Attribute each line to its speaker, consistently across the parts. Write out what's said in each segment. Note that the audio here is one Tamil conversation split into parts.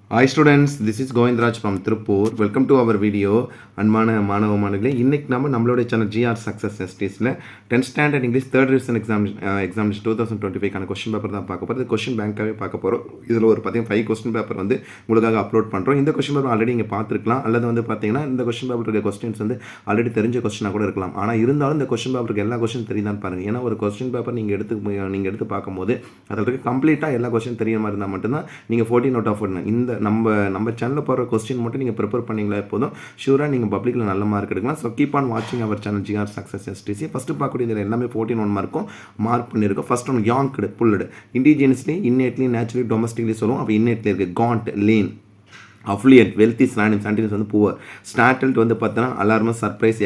Speaker 1: Hi students, this is Govindraj from Tirupur. Welcome to our video. அன்பான மாணவ மாணவர்களே, இன்னைக்கு நம்மளோட சேனல் ஜிஆர் சக்ஸஸ் எஸ்டிஸில் 10th standard English third revision examination 2025 question paper தான் பார்க்க போகிறோம். கொஸ்டின் பேங்காகவே பார்க்க போகிறோம். இதில் ஒரு 5 கொஸ்டின் பேப்பர் வந்து உங்களுக்காக அப்லோட் பண்ணுறோம். இந்த கொஸ்டின் பேப்பர் ஆல்ரெடி நீங்கள் பார்த்துருக்கலாம், அல்லது வந்து பார்த்தீங்கன்னா இந்த கொஸ்டின் பேப்பர் இருக்க கொஸ்டின்ஸ் வந்து ஆல்ரெடி தெரிஞ்ச கொஸ்டினாக கூட இருக்கலாம். ஆனால் இருந்தாலும் இந்த கொஸ்டின் பேப்பருக்கு எல்லா கொஸ்டின் தெரியுதான்னு பாருங்கள். ஏன்னா ஒரு கொஸ்டின் பேப்பர் நீங்கள் எடுத்து பார்க்கும்போது அதில் இருக்க கம்ப்ளீட்டாக எல்லா கொஸ்டின் தெரியாம மாதிரி இருந்தால் மட்டும்தான் நீங்கள் 14 அவுட் ஆஃப் 14 இந்த நம்ம சேனலில் போகிற கொஸ்டின் மட்டும் நீங்கள் ப்ரிப்பேர் பண்ணிங்களா போதும், ஷூராக நீங்கள் பப்ளிக்கில் நல்ல மார்க் எடுக்கலாம். ஸோ கீப் ஆன் வாட்சிங் our channel GR success STC. First பார்க்கக்கூடிய இதில் எல்லாமே 14 மார்க்கும் மார்க் பண்ணியிருக்கோம். First one yanked pulled, indigenously innately naturally domestically சொல்லுவோம். அப்போ இன்னேட்லி இருக்குது gaunt lean. Affluent wealthy synonyms antonyms வந்து புவர். ஸ்டார்டல்ட் வந்து பார்த்தோன்னா alarmed surprise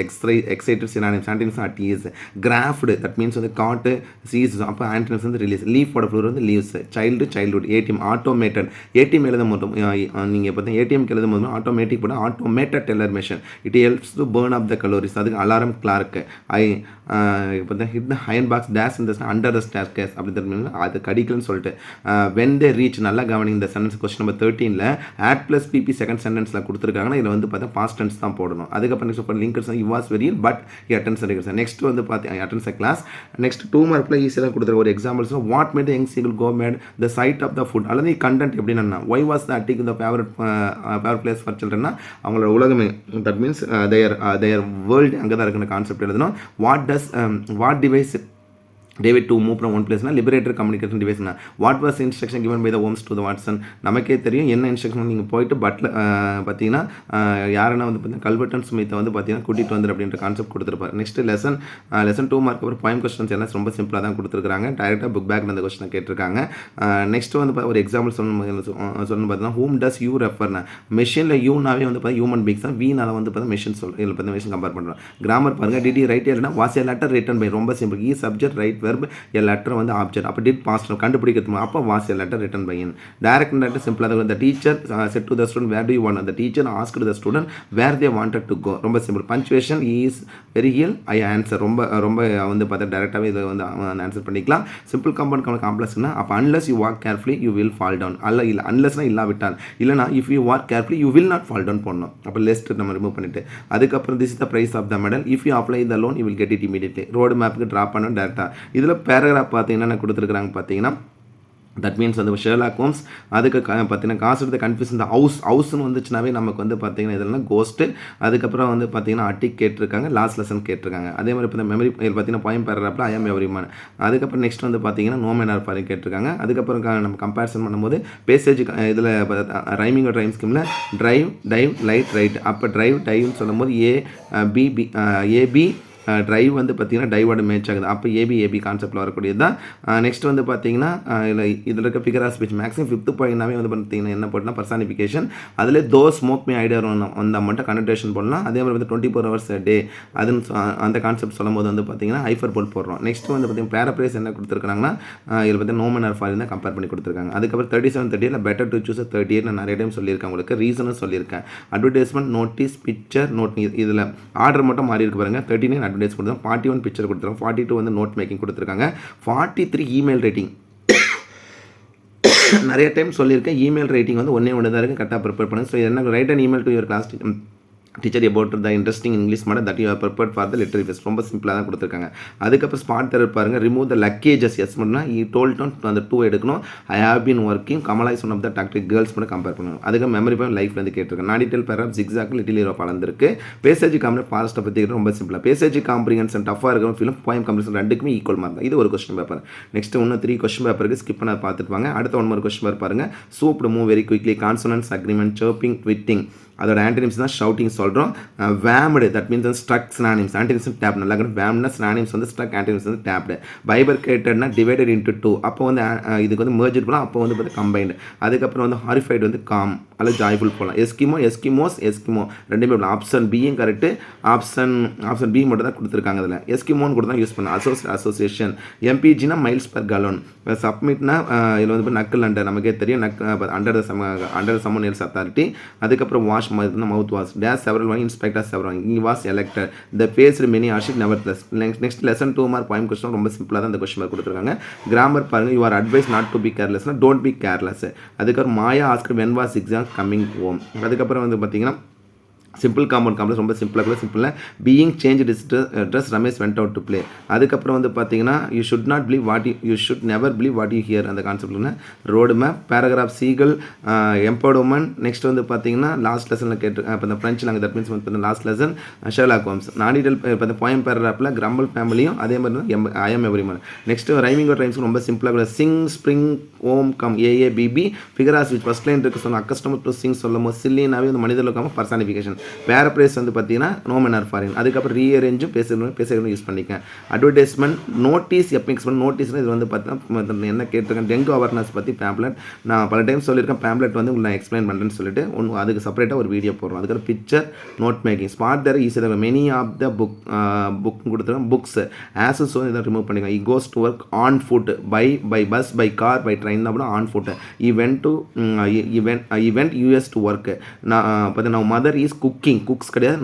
Speaker 1: excited synonyms antonyms at ease. Crafted that means வந்து காட்டு சீஸ், அப்போ ஆன்டினிம்ஸ் வந்து ரிலீஸ். லீஃபோட ஃப்ளூர் வந்து leaves. Childhood. ATM automated. ATM எழுதும் போதும் நீங்கள் பார்த்தீங்கன்னா ஏடிஎம்க்கு எழுதும் போது ஆட்டோமேட்டிக் போட automated teller machine. It helps to burn up the calories. அதுக்கு அலாரம் கிளார்க்கு. இப்போ hit the iron box days இந்த அண்டர் த ஸ்டேர் கேஸ் அப்படி அது கடிக்கலன்னு சொல்லிட்டு வென் தே ரீச். நல்லா கவனிங்க இந்த சென்டென்ஸ். கொஸ்டின் நம்பர் 13ல் ஆட் ப்ளஸ் பிபி செகண்ட் சென்டென்ஸில் கொடுத்துருக்காங்கன்னா இதில் வந்து பார்த்தா பாஸ்ட் டென்ஸ் தான் போடணும். அதுக்கப்புறம் next linkers you was very bad attendance எடுக்கிறது. நெக்ஸ்ட் வந்து பார்த்தீங்கன்னா அட்டென்ஸ் கிளாஸ். நெக்ஸ்ட் 2 மார்க்கில் ஈஸியாக கொடுத்துருக்க ஒரு examples what made young seagull go made the side of the foot. அல்லது கண்டென்ட் எப்படின்னா why was the attic the favourite place for சில்ட்ரன்னா அவங்களோட உலகமே. தட் மீன்ஸ் தேர் வேர்ல்டு அங்கே தான் இருக்குன்னு கான்செப்ட் எழுதணும். What device David to move from one place na liberator communication device na. What was the instruction given by the Holmes to the Watson? நமக்கே தெரியும் என்ன இன்ஸ்ட்ரக்ஷன். நீங்கள் போயிட்டு பட்டில் பார்த்தீங்கன்னா யாருன்னா வந்து பார்த்தீங்கன்னா கல்வர்டன் ஸ்மித்தை வந்து பார்த்தீங்கன்னா கூட்டிகிட்டு வந்துரு அப்படின்ற கான்செப்ட் கொடுத்துருப்பாரு. நெக்ஸ்ட் லெசன் 2 மார்க் ஒரு பாயிண்ட் கொஸ்டின்ஸ் எல்லாம் ரொம்ப சிம்பிளாக தான் கொடுத்துருக்காங்க. டைரெக்டாக புக் பேக்கில் அந்த கொஸ்டினை கேட்டிருக்காங்க. நெக்ஸ்ட் வந்து ஒரு எக்ஸாம்பிள் சொல்லணும் பார்த்தீங்கன்னா ஹூம் டஸ் யூ ரெஃபர்னா. மெஷினில் யூனாவே வந்து பார்த்தீங்கன்னா ஹியூமன் பீங்ஸ் தான். வீனால வந்து பார்த்தீங்கன்னா மெஷின் இதில் பார்த்தீங்கன்னா மெஷின் கம்பேர் பண்ணுறோம். கிராமர் பாருங்கள். டிடி ரைட் இல்லைனா was a letter written by. ரொம்ப simple. He subject write verb a letter வந்து ஆப்ஜெக்ட். அப்போ டிட் பாஸ்ட் கண்டுபிடிக்கிறது. அப்போ was a letter written by him. Direct letter சிம்பிளாக இருக்கும். The teacher said to the student where do you want. The teacher asked the student where they wanted to go. ரொம்ப simple. Punctuation is very heal I answer. ரொம்ப வந்து பார்த்தா டேரெக்டாகவே இதை வந்து ஆன்சர் பண்ணிக்கலாம். சிம்பிள் கம்பவுண்ட் காம்ப்ளெக்ஸ்னா அப்போ unless you walk carefully you will fall down. இல்லை அன்லஸ்னா இல்லாவிட்டால். இல்லைனா if you walk carefully you will not fall down போடணும். அப்போ லெஸ்ட் நம்ம ரிமூவ் பண்ணிட்டு அதுக்கப்புறம் this is the price of the medal. If you apply the loan you will get it immediately. Road மேப்புக்கு ட்ராப் பண்ணணும் டேரெக்டாக. இதில் பேராகிராஃப் பார்த்தீங்கன்னா கொடுத்துருக்காங்க பார்த்தீங்கன்னா தட் மீன்ஸ் வந்து ஷெர்லாக் ஹோம்ஸ். அதுக்கு பார்த்தீங்கன்னா காசு எடுத்து கன்ஃபியூஸ் இந்த ஹவுஸ்னு வந்துச்சுனாவே நமக்கு வந்து பார்த்தீங்கன்னா இதெல்லாம் கோஸ்ட்டு. அதுக்கப்புறம் வந்து பார்த்தீங்கன்னா அட்டிக் கேட்டிருக்காங்க. லாஸ்ட் லெசன் கேட்டிருக்காங்க. அதே மாதிரி இப்போ மெமரி பார்த்தீங்கன்னா பாயிண்ட் பேராகிராஃபில் ஐ ஆம் எவரிமான். அதுக்கப்புறம் நெக்ஸ்ட் வந்து பார்த்தீங்கன்னா நோ மேன் ஆர் ஃபாரின் கேட்டிருக்காங்க. அதுக்கப்புறம் நம்ம கம்பேரிசன் பண்ணும்போது பேசேஜ் இதில் ரைமிங் ரைம் ஸ்கீமில் ட்ரைவ் டைவ் லைட் ரைட். அப்போ ட்ரைவ் டைவ்னு சொல்லும்போது ஏபி ட்ரைவ் வந்து பார்த்தீங்கன்னா டைவோட மேட்ச் ஆகுது. அப்போ ஏபி கான்செப்டில் வரக்கூடியது தான். நெக்ஸ்ட் வந்து பார்த்தீங்கன்னா இதில் இருக்க figure of speech maximum 5th பாயிண்ட்னாவே வந்து பார்த்தீங்கன்னா என்ன போட்டோம்னா பர்சானிஃபிகேஷன். அதில் தோ ஸ்மோக் மே ஐடியா வந்தால் மட்டும் கன்வர்டேஷன் போடலாம். அதே மாதிரி வந்து 24 hours a day அதுன்னு அந்த கான்செப்ட் சொல்லும் போது வந்து பார்த்தீங்கன்னா ஹைஃபர் போல் போடுறோம். நெக்ஸ்ட் வந்து பார்த்தீங்கன்னா பேராப்ரைஸ் என்ன கொடுத்துருக்காங்கன்னா இதில் பார்த்தீங்கன்னா நோ மேன் ஆர் ஃபாரின் தான் கம்பேர் பண்ணி கொடுத்துருக்காங்க. அதுக்கப்புறம் 37 பெட்டர் டு சூஸ் 38 நான் நிறைய டைம் சொல்லியிருக்கேன். உங்களுக்கு ரீசனும் சொல்லியிருக்கேன். அட்வர்டைஸ்மெண்ட் நோட்டீஸ் பிக்சர் நோட் இதில் ஆர்டர் மட்டும் மாறி இருக்கு பாருங்கள். 39 அட்வர்டைஸ் கொடுத்துருக்காங்க. 41 பிக்சர் கொடுத்துருக்காங்க. 42 வந்து நோட் மேக்கிங் கொடுத்துருக்காங்க. 43 இமெயில் ரேட்டிங். நிறைய டைம் சொல்லியிருக்கேன். இமெயில் ரேட்டிங் வந்து ஒன்றே தான் இருக்குது. கரெக்டாக ப்ரிப்பேர் பண்ணுங்க. ஸோ என்ன write and email to your class teacher about the interesting English model that you are prepared for the literary fest. ரொம்ப சிம்பிளாக தான் கொடுத்துருக்காங்க. அதுக்கப்புறம் ஸ்பாட் தெரர் பாருங்கள். Remove the luggages. எஸ் பண்ணால் ஈ டோல்டோன் அந்த 2 எடுக்கணும். I have been working Kamala is one of the tactic girls மட்டும் கம்பேர் பண்ணணும். அதுக்கு மெமரி பாயிண்ட் லைஃப்லேருந்து கேட்டிருக்கேன். நாடிட்டல் பேராப் ஜிக்ஸாக் லிட்டில் ஹீரோ பலந்துருக்கு. பேசேஜ் காம்பரி ஃபாரஸ்ட்டை பற்றி ரொம்ப சிம்பிளாக. பேசேஜ் காம்ப்ரிஹென்ஷன் டஃபாக இருக்கும். ஃபிலிம் போயம் காம்ப்ரிஹென்ஷன் ரெண்டுக்குமே ஈக்குவல் மார்க் தான். இது ஒரு கொஸ்டின் பேப்பர். நெக்ஸ்ட் இன்னும் 3 கொஸ்டின் பேப்பருக்கு ஸ்கிப் பண்ண பார்த்துட்டு வாங்க. அடுத்த 1 more கொஸ்டின் பேப்பர் பாருங்கள். Swoop move very quickly. Consonance agreement chirping twitting. அதோட ஆன்டினிம்ஸ் தான் ஷவுட்டிங் சொல்கிறோம். வேம்டு தட் மீன்ஸ் வந்து ஸ்ட்ரக் சினானிம்ஸ். ஆன்டினிம்ஸ் டேப் நல்லா வேம்னா சினானிம்ஸ் வந்து ஸ்ட்ரக் ஆன்டினிம்ஸ் வந்து டேப்டு. பைபர்கேட்டட்னா டிவைடட் இன்ட்டு 2. அப்போ வந்து இதுக்கு வந்து மெர்ஜ் போகலாம். அப்போ வந்து பார்த்து கம்பைன்டு. அதுக்கப்புறம் வந்து ஹாரிஃபைடு வந்து காம் அல்லது ஜாய்ஃபுல் போகலாம். எஸ்கிமோ ரெண்டுமே போகலாம். ஆப்ஷன் பியும் கரெக்டு. ஆப்ஷன் பி மட்டும் தான் கொடுத்துருக்காங்க. அதில் எஸ்கிமோன்னு கூட தான் யூஸ் பண்ணலாம். அசோசியேஷன். எம்பிஜினா மைல்ஸ் பர் கலோன். சப்மிட்னா இதில் வந்து நக்கல் அண்டர் நமக்கே தெரியும். Under the summon else authority. அதுக்கப்புறம் wash mouth was dash several one inspector several he was elected the faced many hardship nevertheless. Next lesson 2 mark poem question ரொம்ப சிம்பிளா தான் இந்த क्वेश्चन மார்க் கொடுத்திருக்காங்க. கிராமர் பாருங்க. you are advised not to be careless. don't be careless. அதுக்கு Maya asked when was exam of coming home. அதுக்கப்புறம் வந்து பார்த்தீங்கன்னா சிம்பிள் காம்பவுண்ட் காம்ப்ளெக்ஸ் ரொம்ப சிம்பிளாக being change dress Ramesh went out to play. அதுக்கப்புறம் வந்து பார்த்தீங்கன்னா you should not believe what you should never believe what you hear அந்த கான்செப்ட்ல road map paragraph seagull empowered women. Next வந்து பார்த்தீங்கன்னா லாஸ்ட் லெசனில் இப்போ இந்த ஃப்ரெஞ்ச் லாங்குவேஜ் தட் மீன்ஸ் வந்து லாஸ்ட் லெசன் ஷெர்லாக் ஹோம்ஸ். நாடிடல் இப்போ இந்த போயம் பேராகிராஃபில் கிரம்பிள் ஃபேமிலியும் அதே மாதிரி I am every man. Next rhyming rhymes ரொம்ப சிம்பிளாக sing spring home come A A B B figures which first line இருக்கு சொன்ன அக்கஸ்டமர் டு சிங் சொல்லும் போது சில்லினாவே அந்த மனிதர்கள் இருக்காமல் பர்சானிஃபிகேஷன். பேரப்ரைஸ் வந்து பார்த்தீங்கன்னா நோமன் ஆர் ஃபாரின். அதுக்கப்புறம் ரீஅரேஞ்சும் பேசுகிறவங்க யூஸ் பண்ணிக்கேன். அட்வர்டைஸ்மெண்ட் நோட்டீஸ் எப்போ எக்ஸ்பெக்ட் நோட்டீஸ்னு இது வந்து பார்த்தீங்கன்னா என்ன கேட்டிருக்கேன் டெங்கு அவேர்னஸ் பற்றி பேம்ப்ளெட் நான் பல டைம் சொல்லியிருக்கேன். பேம்ப்ளெட் வந்து உங்களுக்கு நான் எக்ஸ்பிளைன் பண்ணுறேன்னு சொல்லிட்டு அதுக்கு செப்பரேட்டாக ஒரு வீடியோ போடுறோம். அதுக்கப்புறம் picture note making smart there ஈஸியாக மெனி ஆஃப் த புக் கொடுத்துருக்கேன். புக்ஸ் ஆசஸ் இதை ரிமூவ் பண்ணிக்கலாம். He goes to work on foot by bus by car by train தான் அப்படின்னா on foot. He went used to work. நான் பார்த்தீங்கன்னா நான் மதர் இஸ் குக்கிங் குக்ஸ் கிடையாது.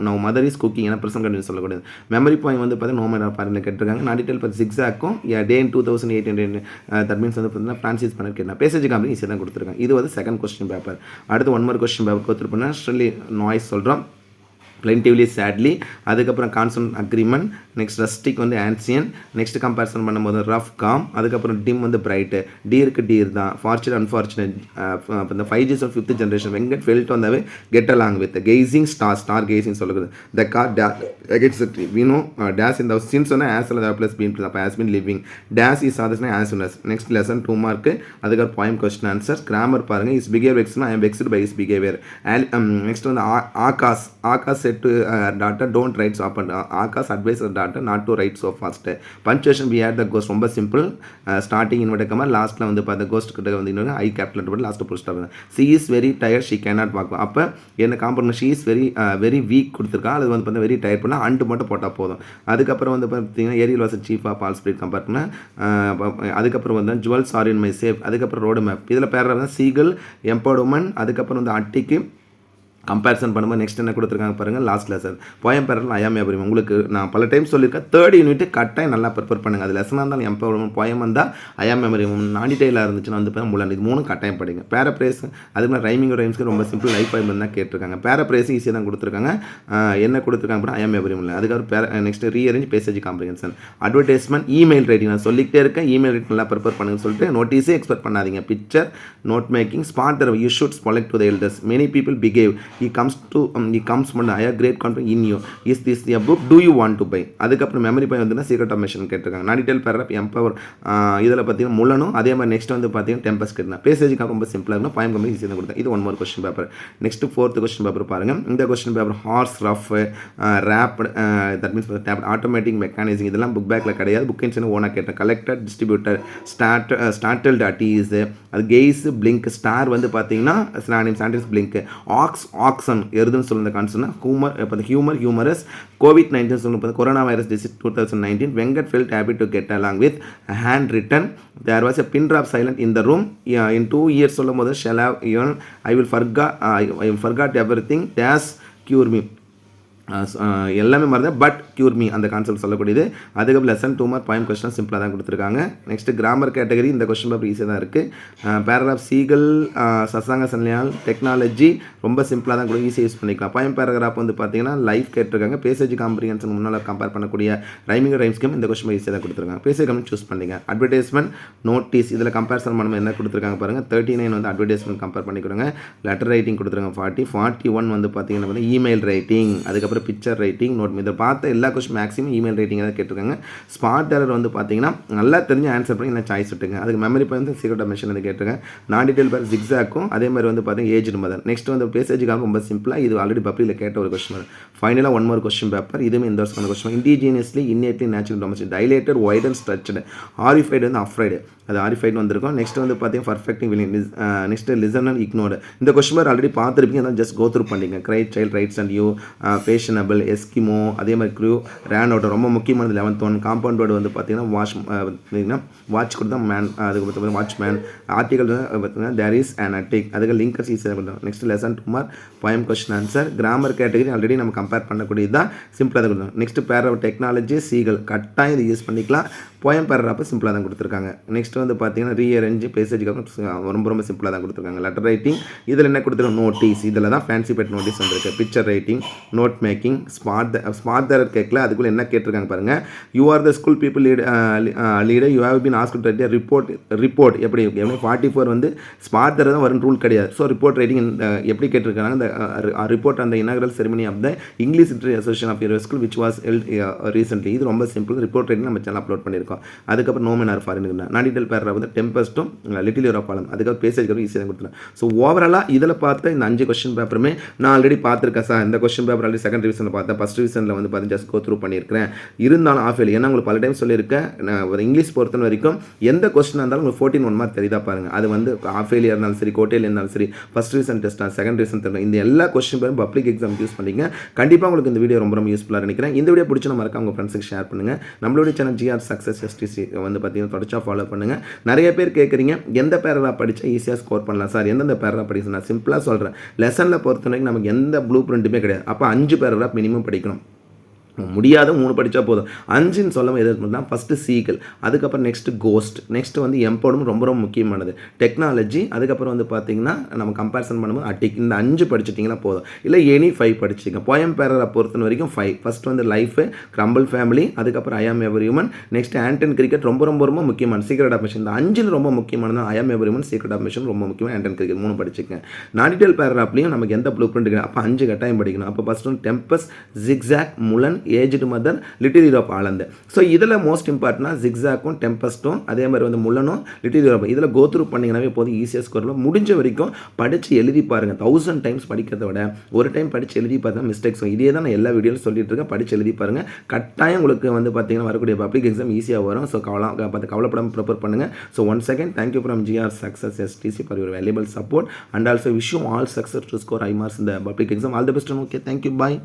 Speaker 1: நான் மதர் இஸ் குக்கிங் ஏன்னா பர்சன் கண்டிப்பாக சொல்லக்கூடாது. மெமரி பாயிண்ட் வந்து பார்த்தீங்கன்னா நோமன் ஆர் ஃபாரின் கேட்டிருக்காங்க. நான் டீட்டெயில் பார்த்து ஜிக்ஸாக்கும் டே இன் 2018 தட் மீன்ஸ் வந்து பார்த்தீங்கன்னா ஃப்ரான்சிஸ் பண்ண கேட்டேன். பேசேஜ் காம்பி ஈஸியாக தான் கொடுத்துருக்காங்க. இது வந்து செகண்ட் கொஸ்டின் பேப்பர். அடுத்து ஒன் மோர் கொஸ்டின் பேப்பர் கொடுத்துருப்போம்னா ஸ்ட்ரெல்லி நாய்ஸ் சொல்கிறோம். Plaintively sadly. அதுக்கப்புறம் கான்சன்ட் அக்ரிமெண்ட். நெக்ஸ்ட் ரஸ்டிக் வந்து ஆன்சியன். நெக்ஸ்ட் கம்பேரிசன் பண்ணும்போது ரஃப் காம். அதுக்கப்புறம் டிம் வந்து பிரைட்டு. டீருக்கு டீர் தான். Fortunate unfortunate. இந்த 5G 5th generation Venkat felt வந்தாவே get along with gazing star gazing சொல்லுது. த கார் அகேன்ஸ்ட் ட்ரீ வீனோ டேஸ் இந்த சீன் சொன்னால் ஆஸ் அல்லது ப்ளஸ் பீன் அப்போ has been living days his ஆதர்ஸ்னா ours one's. Next lesson 2 mark. அதுக்கப்புறம் பாயிண்ட் கொஸ்டின் ஆன்சர். கிராமர் பாருங்கள். இஸ் பிஹேவியர் வெக்ஸ்னா I am vexed by his behaviour. Next வந்து Akash to daughter don't write so often. Akash advise her daughter not to write so fast. Punctuation we had the ghost ரொம்ப simple. Starting inverted comma லாஸ்ட்ல வந்து பார்த்த கோஸ்ட் கிட்ட வந்து இன்னொரு ஐ கேபிட்டல் போட்டு last pull stop. she is very tired she cannot walk. அப்போ என்ன compound she is very weak கொடுத்துருக்கா. அது வந்து பார்த்தா வெரி டயர்ட் பண்ணால் அண்டு மட்டும் போட்டால் போதும். அதுக்கப்புறம் வந்து பார்த்தீங்கன்னா Ariel was chief of all spirit compartment. அதுக்கப்புறம் வந்து jewels are in my safe. அதுக்கப்புறம் ரோடு மேப். இதில் பேர் வந்து சீகல் எம்பவர்ட் உமன். அதுக்கப்புறம் வந்து அட்டிக்கு கம்பேரிசன் பண்ணும்போது நெக்ஸ்ட் என்ன கொடுத்துருக்காங்க பாருங்கள் லாஸ்ட் லெசன் போயம் பேரல் ஐயாம் எவ்ரி. உங்களுக்கு நான் பல டைம் சொல்லியிருக்கேன். 3rd யூனிட் கட்டாயம் நல்லா ப்ரிப்பேர் பண்ணுங்கள். அது லெசனாக இருந்தாலும் எம்பவர்மெண்ட் போயம் வந்தால் ஐயாம் எவ்ரி நாடிடைலாக இருந்துச்சுன்னா வந்து முள்ளன் இது 3 கட்டாயம் படிங்க. பேரப்ரைஸ் அதுக்கு ரைமிங் ரைம்ஸ்க்கு ரொம்ப சிம்பிள் லைஃப் டைம் தான் கேட்டிருக்காங்க. பேரப்ரைஸ் ஈஸியாக தான் கொடுத்துருக்காங்க. என்ன கொடுத்துருக்காங்க அப்படின்னா ஐயாம் எவ்ரி இல்லை. அதுக்கப்புறம் next rearrange passage comprehension. Advertisement email writing நான் சொல்லிக்கிட்டே இருக்கேன். இமெயில் ரைட்டிங் நல்லா ப்ரிப்பேர் பண்ணுங்கன்னு சொல்லிட்டு நோட்டீஸே எக்ஸ்பெக்ட் பண்ணாதீங்க. பிக்சர் நோட் மேக்கிங் ஸ்மார்ட் தர் you should respect to the elders many people behave he comes from I have great confidence in you. Is this a book do you want to buy? அதுக்கப்புறம் மெமரி பாயிண்ட் வந்து சீக்ரெட் ஆஃப் மிஷன் கேட்டிருக்காங்க. நான் டீட்டெயில் பேராகிராஃப் எம்பவர். இதில் பார்த்தீங்கன்னா முள்ளனும் அதே மாதிரி நெக்ஸ்ட் வந்து பார்த்தீங்கன்னா டெம்பஸ் கேட்டிருந்தேன். பேசேஜுக்காக ரொம்ப சிம்பிளாக இருக்கும். பாயிண்ட் கம்மி ஈஸியாக கொடுத்தேன். இது 1 more question paper. Next 4th question paper பாருங்கள். இந்த question paper horse rough wrapped that means tape automatic mechanism இதெல்லாம் புக் பேக்கில் கிடையாது. புக் இன்ஸ் ஓனாக கேட்டேன். கலெக்டர் டிஸ்ட்ரிபியூட்டர் ஸ்டார்டல்ட் அட்டீஸ் அது கெய்ஸ் பிளிங்க் ஸ்டார் வந்து பார்த்தீங்கன்னா சாண்டிஸ் பிளிங்க் ஆக்சன் எருதுன்னு சொல்லுற கான்செப்ட்னா ஹியூமரஸ் COVID-19 சொல்லுறது corona virus disease 2019 Venkat felt happy to get along with hand written there was a pin drop silent in the room in 2 years சொல்லும் போது shall how even I will forget everything days cure me எல்லாமே மாதிரி தான் பட் கியூர் மீ அந்த கான்செப்ட் சொல்லக்கூடியது. அதுக்கப்புறம் லெசன் 2 மார்க் பாயிண்ட் கொஸ்டின் சிம்பிளாக தான் கொடுத்துருக்காங்க. நெக்ஸ்ட் கிராமர் கேட்டகரி இந்த கொஸ்டின் பேப்பர் ஈஸியாக தான் இருக்குது. பேராகிராஃப் சீகல் சசாங்க சன்யால் டெக்னாலஜி ரொம்ப சிம்பிளாக தான் கூட ஈஸியாக யூஸ் பண்ணிக்கலாம். பாயிண்ட் பேராகிராஃப் வந்து பார்த்தீங்கன்னா லைஃப் கேட்டிருக்காங்க. பேசேஜ் காம்ப்ரிஹென்ஷன் முன்னால் கம்பேர் பண்ணக்கூடிய ரைமிங் ரைம்ஸ்க்கும் இந்த கொஸ்டின் ஈஸியாக தான் கொடுத்துருக்காங்க. பேசேஜ் கம்மி சூஸ் பண்ணிங்க. அட்வர்டைஸ்மெண்ட் நோட்டீஸ் இதில் கம்பேரிசன் பண்ணும்போது என்ன கொடுத்துருக்காங்க பாருங்கள். 39 வந்து அட்வர்டைஸ்மெண்ட் கம்பேர் பண்ணிக்கிறாங்க. லெட்டர் ரைட்டிங் கொடுத்துருக்காங்க 41 வந்து பார்த்தீங்கன்னா வந்து இமெயில் ரைட்டிங். அதுக்கப்புறம் பிக்சர் ரைட்டிங் நோட் இதை பார்த்த எல்லா கொஸ்டின் மேக்ஸிமம் இமெயில் ரைட்டிங் தான் கேட்டிருக்காங்க. ஸ்மார்ட் எரர் வந்து பார்த்தீங்கன்னா நல்லா தெரிஞ்சு ஆன்சர் பண்ணி என்ன சாய்ஸ் விட்டுங்க. அதுக்கு மெமரி வந்து சீக்ரெட் மெஷின் வந்து கேட்டிருக்கேன். நான் டீட்டெயில் பேர் ஜிக்ஸாக்கும் அதே மாதிரி வந்து பார்த்தீங்கன்னா ஏஜ் மதர். நெக்ஸ்ட் வந்து பேசேஜுக்காக ரொம்ப சிம்பிளாக இது ஆல்ரெடி பப்ளியில் கேட்ட ஒரு கொஸ்டின். ஃபைனலாக 1 more கொஸ்டின் பேப்பர். இதுவுமே இந்த வருஷம் question. Indigenously innately natural domestic dilated wide and stretched horrified வந்து அஃப்ரைடு அது ஆரிஃபைடு வந்திருக்கும். நெக்ஸ்ட் வந்து பார்த்தீங்கன்னா perfecting willing next listen and ignored. இந்த கொஸ்டின் பேர் ஆல்ரெடி பார்த்துருப்பீங்க. அதான் ஜஸ்ட் கோ த்ரூ பண்ணிங்க. கிரைட் child rights and you passion fashionable, Eskimo, அதே மாதிரி க்ரூ, ரேன் அவுட் ரொம்ப முக்கியமானது 11th ஒன். காம்பவுண்ட் வேர்டு வந்து பார்த்தீங்கன்னா வாட்ச் கொடுத்தா மேன், அதுக்கு பார்த்தீங்கன்னா வாட்ச்மேன். ஆர்டிகல் பார்த்தீங்கன்னா தேர் இஸ் அண்ட் அட்டிக், அதுக்கு லிங்கர்ஸ் ஈஸியாக கொடுத்தோம். Next lesson 2 mark poem question answer. Grammar category already நம்ம கம்பேர் பண்ணக்கூடியது தான், சிம்பிளாக தான் கொடுத்தோம். நெக்ஸ்ட் பேராகிராஃப் டெக்னாலஜி சீகல் கட்டாயம் இது யூஸ் பண்ணிக்கலாம். போயம் பேராகிராஃப் சிம்பிளாக தான் கொடுத்துருக்காங்க. நெக்ஸ்ட் வந்து பார்த்தீங்கன்னா ரீஅரேஞ்ச் பேசேஜுக்கு ரொம்ப ரொம்ப சிம்பிளாக தான் கொடுத்துருக்காங்க. லெட்டர் ரைட்டிங் இதில் என்ன கொடுத்துருக்காங்க, நோட்டீஸ், இதில் தான் ஃபேன்சி பெட் நோட்டீஸ் வந்துருக்கு. Picture writing, note making, smart தரர் கேட்கல, அதுக்குள்ளே என்ன கேட்டிருக்காங்க பாருங்கள். You are the school pupil leader, you have been asked to write report எப்படி 44 வந்து ஸ்மார்ட் தரர் தான் வரும், ரூல் கிடையாது. ஸோ ரிப்போர்ட் ரைட்டிங் எப்படி கேட்டிருக்காங்க, இந்த ரிப்போர்ட் அந்த inaugural ceremony of the English literary association of your school which was held recently. இது ரொம்ப சிம்பிள். ரிப்போர்ட் ரைட்டிங் நம்ம சேனல் அப்லோட் பண்ணியிருக்கோம். அதுக்கப்புறம் no men are foreign non detail paragraph வந்து டெம்பஸ்ட்டும் லிட்டில் யூரோப் பாலம், அதுக்கப்புறம் பேசேஜ் ஈஸியாக கொடுத்துருவேன். ஸோ ஓவராலாக இதில் பார்த்த இந்த 5 கொஸ்டின் பேப்பருமே நான் ஆல்ரெடி பார்த்துருக்கேன் சார். இந்த கொஸ்டின் பேப்பர் ஆல்ரெடி செகண்ட் ரிவிஷனில் பார்த்தேன், ஃபஸ்ட் ரிவிஷனில் வந்து பார்த்தீங்கன்னா ஜஸ்ட் கோ த்ரூ பண்ணியிருக்கிறேன். இருந்தாலும் ஆஃப் ஏலி, ஏன்னா உங்களுக்கு பல டைம் சொல்லியிருக்கேன், ஒரு இங்கிலீஷ் பொறுத்த வரைக்கும் எந்த கொஸ்டின் இருந்தாலும் உங்களுக்கு 14 1 மார்க் தெரியுதா பாருங்கள். அது வந்து ஆஃப் ஏலியாக இருந்தாலும் சரி, கோட்டையில் இருந்தாலும் சரி, ஃபஸ்ட் ரிவிஷன் டெஸ்ட்டாக, செகண்ட் ரிவிஷன் தெரியல, இந்த எல்லா கொஸ்டின் பேரும் பப்ளிக் எக்ஸாம் யூஸ் பண்ணிங்க. கண்டிப்பாக உங்களுக்கு இந்த வீடியோ ரொம்ப ரொம்ப யூஸ்ஃபுல்லாக நினைக்கிறேன். இந்த வீடியோ பிடிச்ச மறக்காம உங்கள் ஃப்ரெண்ட்ஸுக்கு ஷேர் பண்ணுங்கள். நம்மளுடைய சேனல் ஜிஆர் சக்ஸஸ் எஸ்டிசி வந்து பார்த்தீங்கன்னா தொடர்ச்சியாக ஃபாலோ பண்ணுங்கள். நிறைய பேர் கேட்குறீங்க எந்த பேராகிராஃப் படித்தா ஈஸியாக ஸ்கோர் பண்ணலாம் சார், எந்தெந்த பேராகிராஃப் படிக்க. நான் சிம்பிளாக சொல்கிறேன், லெசனில் பொறுத்த வரைக்கும் நமக்கு எந்த ப்ளூ பிரிண்ட்டுமே கிடையாது. அப்போ 5 பேராகிராஃப் மினிமம் படிக்கணும். முடியாத 3 படித்தா போதும். 5ன்னு சொல்லாமல் எது பண்ணால் ஃபஸ்ட்டு சீகல், அதுக்கப்புறம் நெக்ஸ்ட்டு கோஸ்ட், நெக்ஸ்ட் வந்து எம்பவுடும் ரொம்ப ரொம்ப முக்கியமானது, டெக்னாலஜி, அதுக்கப்புறம் வந்து பார்த்தீங்கன்னா நம்ம கம்பேரிசன் பண்ணும்போது அட்டிக். இந்த 5 படிச்சிட்டிங்கன்னா போதும். இல்லை எனி 5 படிச்சிங்க. போயம் பேராகிராஃப் பொறுத்த வரைக்கும் 5. ஃபஸ்ட் வந்து லைஃபு, கிரம்பிள் ஃபேமிலி, அதுக்கப்புறம் ஐ ஆம் எவர் ஹியூமன், நெக்ஸ்ட் ஆண்டன் கிரிக்கெட் ரொம்ப ரொம்ப ரொம்ப முக்கியமான, சீக்ரெட் ஆஃப் மிஷன். இந்த 5 ரொம்ப முக்கியமானது ஐ ஆம் எவர் ஹியூமன், சீக்ரெட் ஆஃப் மிஷன் ரொம்ப முக்கியமான, ஆண்டன் கிரிக்கெட் 3 படிச்சுக்கேன். நான் டீட்டெயில் பேராகிராஃப்லையும் நமக்கு எந்த ப்ளூ பிரிண்ட் கிடையாது. அப்போ 5 கட்டாயம் படிக்கணும். அப்போ ஃபஸ்ட் வந்து tempest, zigzag, Mulan, aged mother, little Europe ஆலந்து. ஸோ இதில் மோஸ்ட் இம்பார்ட்டனாக ஜிக்ஸாக்கும் டெம்பஸ்ட்டும் அதே மாதிரி வந்து முள்ளனும் லிட்டில் யூரோப், இதில் கோத்ரூ பண்ணிங்கனாவே போதும், ஈஸியாக ஸ்கோரில். முடிஞ்ச வரைக்கும் படித்து எழுதி பாருங்கள். 1000 டைம்ஸ் படிக்கிறத விட ஒரு டைம் படித்து எழுதி பார்த்தா மிஸ்டேக்ஸ். இதே தான் நான் எல்லா வீடியோவில் சொல்லிட்டு இருக்கேன். படித்து எழுதி பாருங்கள். கட்டாயம் உங்களுக்கு வந்து பார்த்தீங்கன்னா வரக்கூடிய பப்ளிக் எக்ஸாம் ஈஸியாக வரும். ஸோ கவலைப்படாமல் ப்ரிப்பேர் பண்ணுங்கள். So once again thank you from GR success STC for your valuable support and also wish you all success to score high marks in the public exam. All the best and okay, thank you, bye.